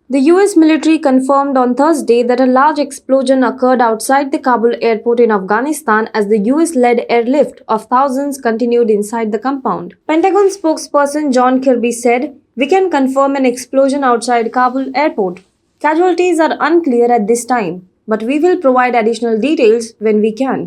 The US military confirmed on Thursday that a large explosion occurred outside the Kabul airport in Afghanistan as the US led airlift of thousands continued inside the compound. Pentagon spokesperson John Kirby said, "We can confirm an explosion outside Kabul airport. Casualties are unclear at this time, but we will provide additional details when we can."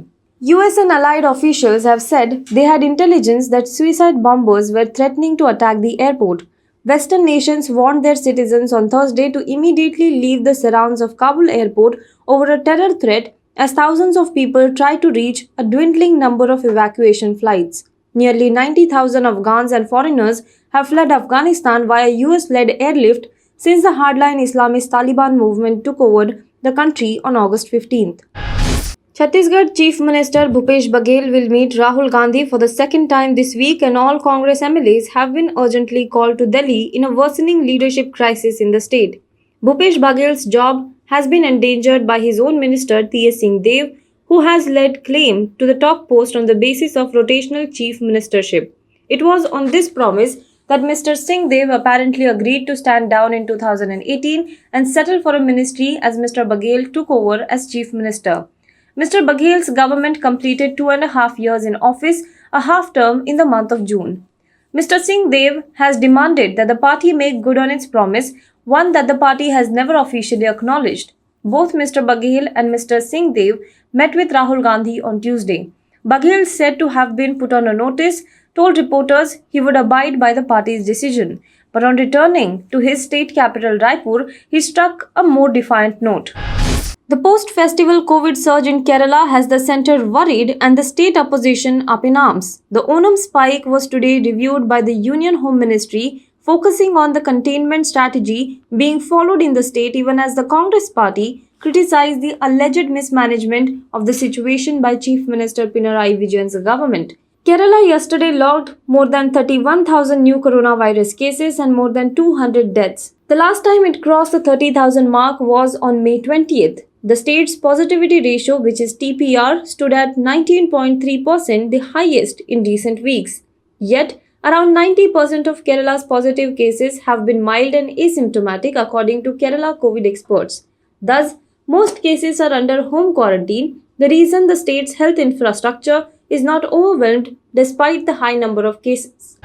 US and allied officials have said they had intelligence that suicide bombers were threatening to attack the airport. Western nations warned their citizens on Thursday to immediately leave the surrounds of Kabul airport over a terror threat as thousands of people try to reach a dwindling number of evacuation flights. Nearly 90,000 Afghans and foreigners have fled Afghanistan via US led airlift since the hardline Islamist Taliban movement took over the country on August 15th. Chhattisgarh Chief Minister Bhupesh Baghel will meet Rahul Gandhi for the second time this week, and all Congress MLAs have been urgently called to Delhi in a worsening leadership crisis in the state. Bhupesh Baghel's job has been endangered by his own minister T.S. Singh Dev, who has laid claim to the top post on the basis of rotational chief ministership. It was on this promise that Mr. Singh Dev apparently agreed to stand down in 2018 and settle for a ministry as Mr. Baghel took over as chief minister. Mr. Baghel's government completed 2.5 years in office, a half term in the month of June. Mr. Singh Dev has demanded that the party make good on its promise, one that the party has never officially acknowledged. Both Mr. Baghel and Mr. Singh Dev met with Rahul Gandhi on Tuesday. Baghel, said to have been put on a notice, told reporters he would abide by the party's decision. But on returning to his state capital Raipur, he struck a more defiant note. The post-festival COVID surge in Kerala has the centre worried and the state opposition up in arms. The Onam spike was today reviewed by the Union Home Ministry, focusing on the containment strategy being followed in the state, even as the Congress party criticized the alleged mismanagement of the situation by Chief Minister Pinarayi Vijayan's government. Kerala yesterday logged more than 31,000 new coronavirus cases and more than 200 deaths. The last time it crossed the 30,000 mark was on May 20th. The state's positivity ratio, which is TPR, stood at 19.3%, the highest in recent weeks. Yet, around 90% of Kerala's positive cases have been mild and asymptomatic, according to Kerala COVID experts. Thus, most cases are under home quarantine, the reason the state's health infrastructure is not overwhelmed despite the high number of cases.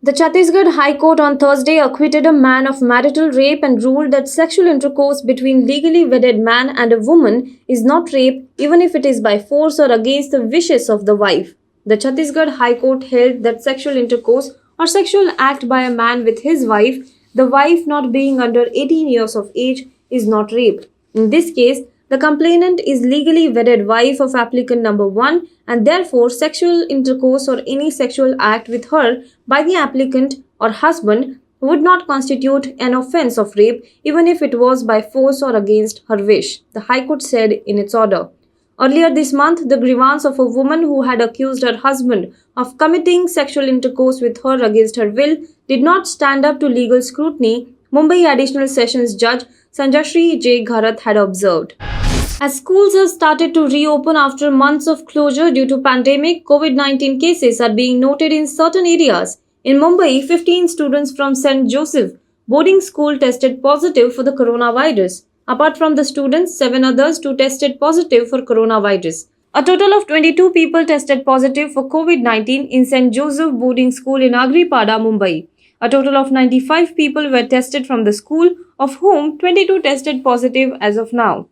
The Chhattisgarh High Court on Thursday acquitted a man of marital rape and ruled that sexual intercourse between legally wedded man and a woman is not rape even if it is by force or against the wishes of the wife. The Chhattisgarh High Court held that sexual intercourse or sexual act by a man with his wife, the wife not being under 18 years of age, is not rape. In this case, the complainant is legally wedded wife of applicant number 1, and therefore sexual intercourse or any sexual act with her by the applicant or husband would not constitute an offence of rape even if it was by force or against her wish, the High Court said in its order. Earlier this month, the grievance of a woman who had accused her husband of committing sexual intercourse with her against her will did not stand up to legal scrutiny, Mumbai Additional Sessions Judge Sanjashri J. Gharat had observed. As schools have started to reopen after months of closure due to pandemic, COVID-19 cases are being noted in certain areas. In Mumbai, 15 students from St. Joseph boarding school tested positive for the coronavirus. Apart from the students, 7 others too tested positive for coronavirus. A total of 22 people tested positive for COVID-19 in St. Joseph boarding school in Agripada, Mumbai. A total of 95 people were tested from the school, of whom 22 tested positive as of now.